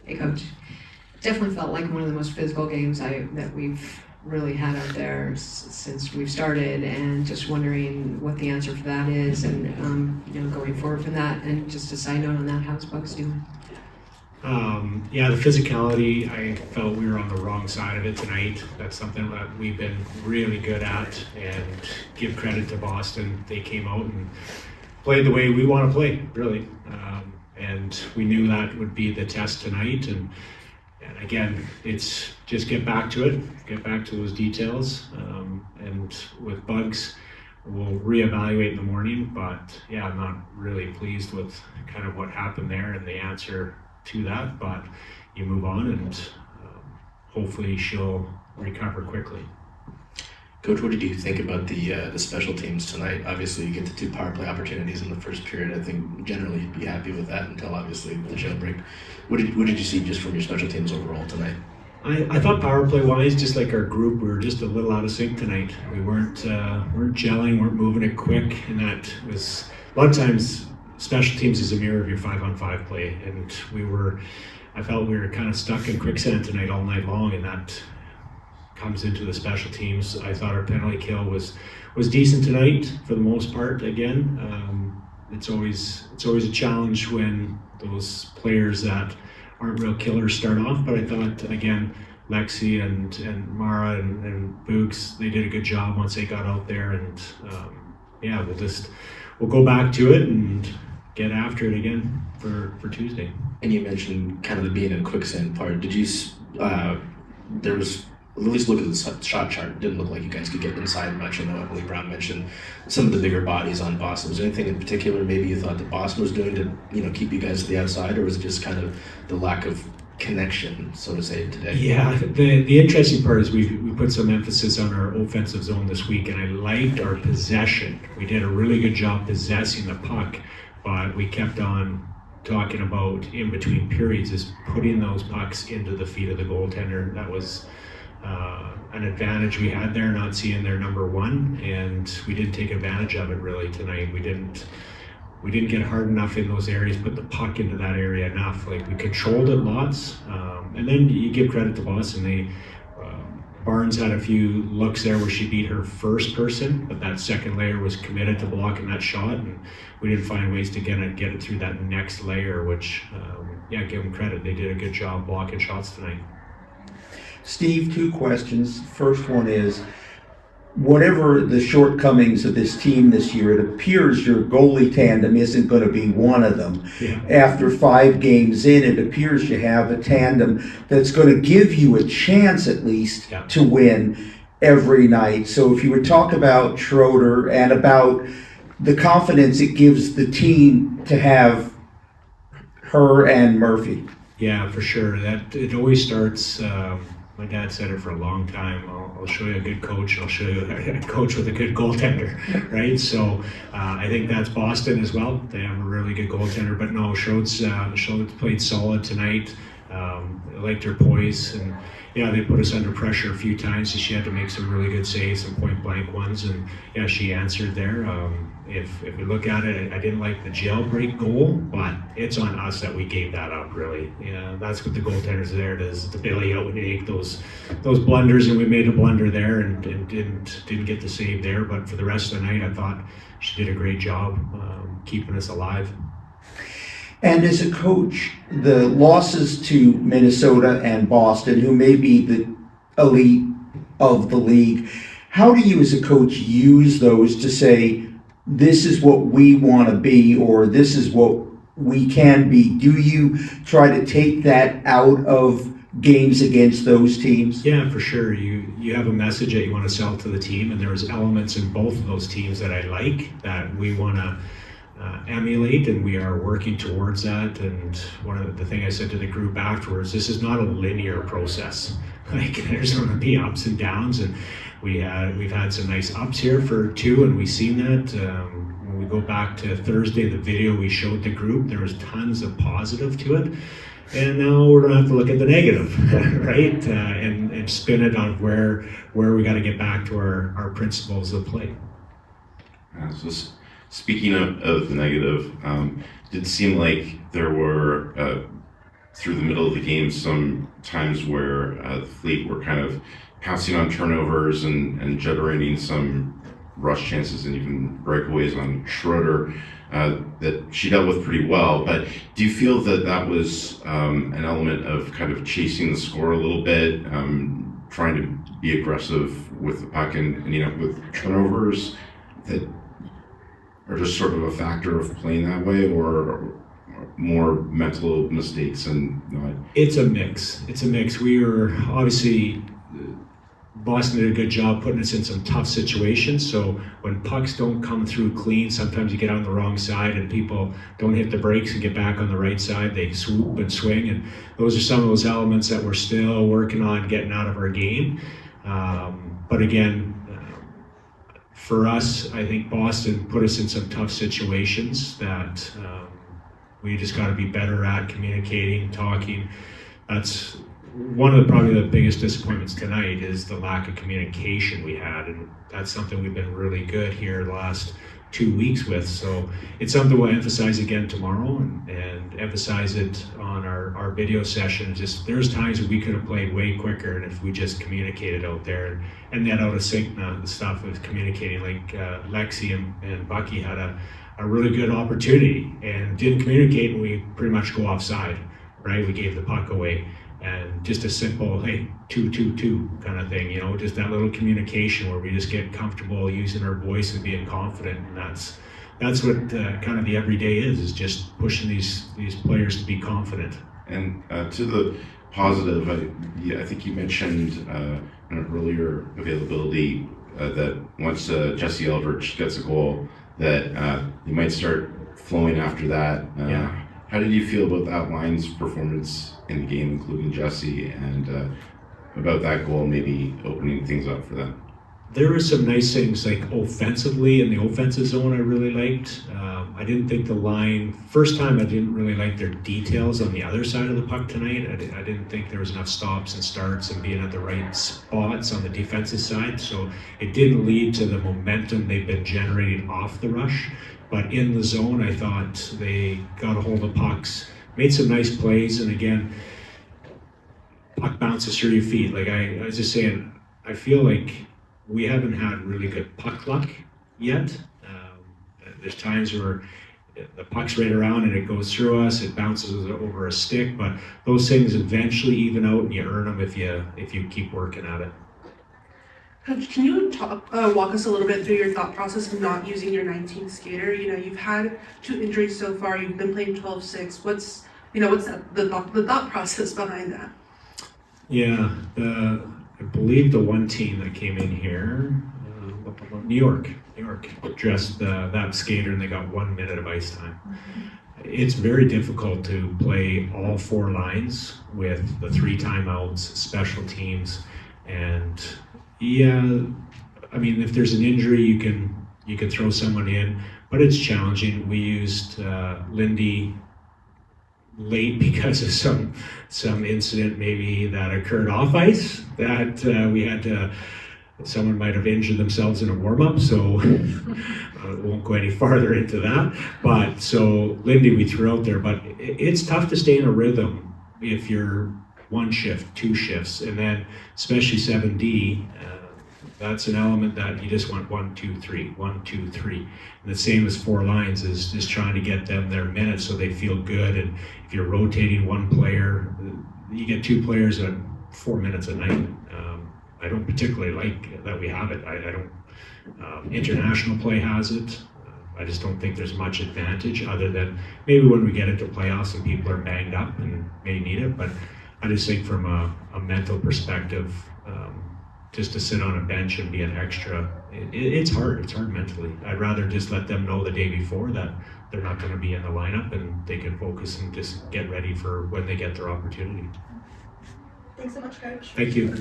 Hey, Coach. Definitely felt like one of the most physical games that we've really had out there since we've started, and just wondering what the answer for that is, and going forward from that. And just a side note on that, how's Bucks doing? Yeah, the physicality, I felt we were on the wrong side of it tonight. That's something that we've been really good at, and give credit to Boston. They came out and played the way we want to play, really. And we knew that would be the test tonight. And again, it's just get back to it, get back to those details. And with Bugs, we'll reevaluate in the morning. But yeah, I'm not really pleased with kind of what happened there and the answer to that. But you move on, and hopefully she'll recover quickly. Coach, what did you think about the special teams tonight? Obviously, you get the 2 power play opportunities in the first period. I think generally you'd be happy with that until obviously the jailbreak. What did you see just from your special teams overall tonight? I thought power play wise, just like our group, we were just a little out of sync tonight. We weren't gelling, weren't moving it quick, and that was a lot of times special teams is a mirror of your 5-on-5 play, and I felt we were kind of stuck in quicksand tonight all night long, and that comes into the special teams. I thought our penalty kill was decent tonight for the most part. Again, it's always a challenge when those players that aren't real killers start off. But I thought again, Lexi and Mara and Boogs, they did a good job once they got out there. And yeah, we'll go back to it and get after it again for Tuesday. And you mentioned kind of the being in quicksand part. Did you? There was. At least look at the shot chart. It didn't look like you guys could get inside much. I know Emily Brown mentioned some of the bigger bodies on Boston. Was there anything in particular maybe you thought that Boston was doing to keep you guys to the outside, or was it just kind of the lack of connection, so to say, today? Yeah, the interesting part is we put some emphasis on our offensive zone this week, and I liked our possession. We did a really good job possessing the puck, but we kept on talking about in between periods is putting those pucks into the feet of the goaltender. That was an advantage we had there, not seeing their number one, and we didn't take advantage of it really tonight. We didn't get hard enough in those areas, put the puck into that area enough. Like, we controlled it lots, and then you give credit to Boston. Barnes had a few looks there where she beat her first person, but that second layer was committed to blocking that shot, and we didn't find ways to get it through that next layer, which give them credit. They did a good job blocking shots tonight. Steve, 2 questions. First one is, whatever the shortcomings of this team this year, it appears your goalie tandem isn't going to be one of them. Yeah. After 5 games in, it appears you have a tandem that's going to give you a chance at least to win every night. So if you would talk about Schroeder and about the confidence it gives the team to have her and Murphy. Yeah, for sure. That it always starts. My dad said it for a long time. I'll show you a good coach. I'll show you a coach with a good goaltender, right? So I think that's Boston as well. They have a really good goaltender. But no, Schroed's played solid tonight. I liked her poise, and they put us under pressure a few times, so she had to make some really good saves, some point blank ones, and she answered there. If we look at it, I didn't like the jailbreak goal, but it's on us that we gave that up, really. That's what the goaltender's there to bail you out when you make those blunders, and we made a blunder there and didn't get the save there. But for the rest of the night, I thought she did a great job keeping us alive. And as a coach, the losses to Minnesota and Boston, who may be the elite of the league, how do you as a coach use those to say, this is what we want to be, or this is what we can be? Do you try to take that out of games against those teams? Yeah, for sure. You have a message that you want to sell to the team, and there's elements in both of those teams that I like, that we want to emulate, and we are working towards that. And one of the thing I said to the group afterwards, this is not a linear process. Like, there's going to be ups and downs, and we've had some nice ups here for 2, and we've seen that. When we go back to Thursday, the video we showed the group, there was tons of positive to it. And now we're going to have to look at the negative, right? And spin it on where we got to get back to our principles of play. Speaking of the negative, did seem like there were through the middle of the game some times where the Fleet were kind of pouncing on turnovers and generating some rush chances and even breakaways on Schroeder that she dealt with pretty well. But do you feel that that was an element of kind of chasing the score a little bit, trying to be aggressive with the puck and with turnovers that are just sort of a factor of playing that way, or more mental mistakes and not? It's a mix. We were obviously, Boston did a good job putting us in some tough situations. So when pucks don't come through clean, sometimes you get on the wrong side and people don't hit the brakes and get back on the right side. They swoop and swing, and those are some of those elements that we're still working on getting out of our game. But again, for us, I think Boston put us in some tough situations that we just got to be better at communicating, talking. That's one of probably the biggest disappointments tonight, is the lack of communication we had, and that's something we've been really good here the last 2 weeks with. So it's something we'll emphasize again tomorrow, and emphasize it on our video session. Just there's times that we could have played way quicker, and if we just communicated out there and that out of sync the stuff with communicating, like Lexi and Bucky had a really good opportunity and didn't communicate, and we pretty much go offside, right? We gave the puck away. And just a simple, hey, 2-2-2 kind of thing, just that little communication where we just get comfortable using our voice and being confident. And that's what kind of the everyday is just pushing these players to be confident. And to the positive, I think you mentioned in an earlier availability that once Jesse Eldridge gets a goal, that you might start flowing after that. Yeah. How did you feel about that line's performance in the game, including Jesse, and about that goal maybe opening things up for them? There were some nice things, like offensively in the offensive zone I really liked. I didn't think the line, first time I didn't really like their details on the other side of the puck tonight. I didn't think there was enough stops and starts and being at the right spots on the defensive side. So it didn't lead to the momentum they've been generating off the rush. But in the zone, I thought they got a hold of pucks, made some nice plays, and again, puck bounces through your feet. Like I was just saying, I feel like we haven't had really good puck luck yet. There's times where the puck's right around and it goes through us, it bounces over a stick, but those things eventually even out, and you earn them if you keep working at it. Coach, can you walk us a little bit through your thought process of not using your 19th skater? You've had 2 injuries so far. You've been playing 12-6. What's the thought process behind that? Yeah, I believe the one team that came in here, New York dressed that skater, and they got 1 minute of ice time. It's very difficult to play all 4 lines with the 3 timeouts, special teams, and yeah, I mean, if there's an injury, you can throw someone in, but it's challenging. We used Lindy late because of some incident maybe that occurred off ice that we had to. Someone might have injured themselves in a warm-up, so I won't go any farther into that. But so Lindy we threw out there, but it's tough to stay in a rhythm if you're 1 shift, 2 shifts, and then especially 7D. That's an element that you just want 1, 2, 3, 1, 2, 3. And the same as 4 lines is just trying to get them their minutes so they feel good. And if you're rotating 1 player, you get 2 players at 4 minutes a night. I don't particularly like that we have it. I don't. International play has it. I just don't think there's much advantage other than maybe when we get into playoffs and people are banged up and may need it. But I just think from a mental perspective, just to sit on a bench and be an extra, it's hard. It's hard mentally. I'd rather just let them know the day before that they're not going to be in the lineup and they can focus and just get ready for when they get their opportunity. Thanks so much, Coach. Thank you.